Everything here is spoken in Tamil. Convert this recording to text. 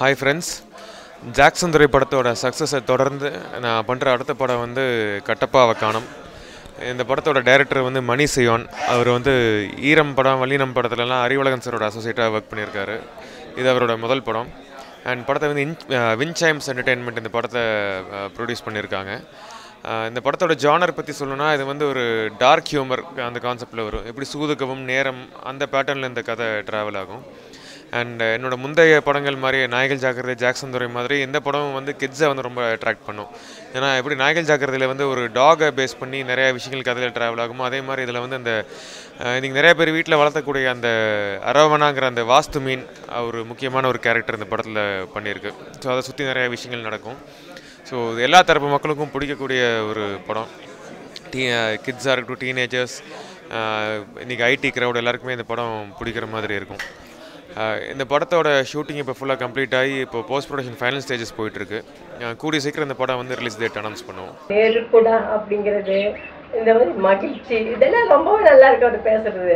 Hi friends. ஜாக்சன் துரை படத்தோட சக்ஸஸை தொடர்ந்து நான் பண்ணுற அடுத்த படம் வந்து கட்டப்பாவை காணோம். இந்த படத்தோட டைரக்டர் வந்து மணி சியோன். அவர் வந்து ஈரம் படம், வல்லினம் படத்துலலாம் அறிவழகன் சாரோட அசோசியேட்டாக ஒர்க் பண்ணியிருக்காரு. இது அவரோட முதல் படம். அண்ட் படத்தை வந்து வின்சைம்ஸ் என்டர்டெயின்மெண்ட் இந்த படத்தை ப்ரொடியூஸ் பண்ணியிருக்காங்க. இந்த படத்தோட ஜானர் பற்றி சொல்லணும்னா, இது வந்து ஒரு டார்க் ஹியூமர் அந்த கான்செப்டில் வரும். எப்படி சூதுகவும் நேரம் அந்த பேட்டர்னில் இந்த கதை ட்ராவல் ஆகும். அண்ட் என்னோட முந்தைய படங்கள் மாதிரி நாய்கள் ஜாக்கிரதை, ஜாக்சன் துரை மாதிரி இந்த படம் வந்து கிட்ஸை வந்து ரொம்ப அட்ராக்ட் பண்ணும். ஏன்னா எப்படி நாய்கள் ஜாக்கிரதையில் வந்து ஒரு டாகை பேஸ் பண்ணி நிறையா விஷயங்கள் கதையில் ட்ராவல் ஆகுமோ, அதே மாதிரி இதில் வந்து அந்த இன்றைக்கி நிறைய பேர் வீட்டில் வளர்த்தக்கூடிய அந்த அரவணாங்கிற அந்த வாஸ்து மீன் ஒரு முக்கியமான ஒரு கேரக்டர் இந்த படத்தில் பண்ணியிருக்கு. ஸோ அதை சுற்றி நிறைய விஷயங்கள் நடக்கும். ஸோ எல்லா தரப்பு மக்களுக்கும் பிடிக்கக்கூடிய ஒரு படம். கிட்ஸாக இருக்கட்டும், டீனேஜர்ஸ், இன்றைக்கி ஐடி க்ரௌட் எல்லாருக்குமே இந்த படம் பிடிக்கிற மாதிரி இருக்கும். இந்த படத்தோட ஷூட்டிங் இப்போ ஃபுல்லாக கம்ப்ளீட் ஆகி இப்போ போஸ்ட் ப்ரொடக்ஷன் ஃபைனல் ஸ்டேஜஸ் போயிட்டுருக்கு. கூடிய சீக்கிரம் இந்த படம் வந்து ரிலீஸ் டேட் அனௌன்ஸ் பண்ணுவோம். நேருக்குடா அப்படிங்கிறது, இந்த மாதிரி மகிழ்ச்சி, இதெல்லாம் ரொம்பவே நல்லா இருக்கு அவர் பேசுறது.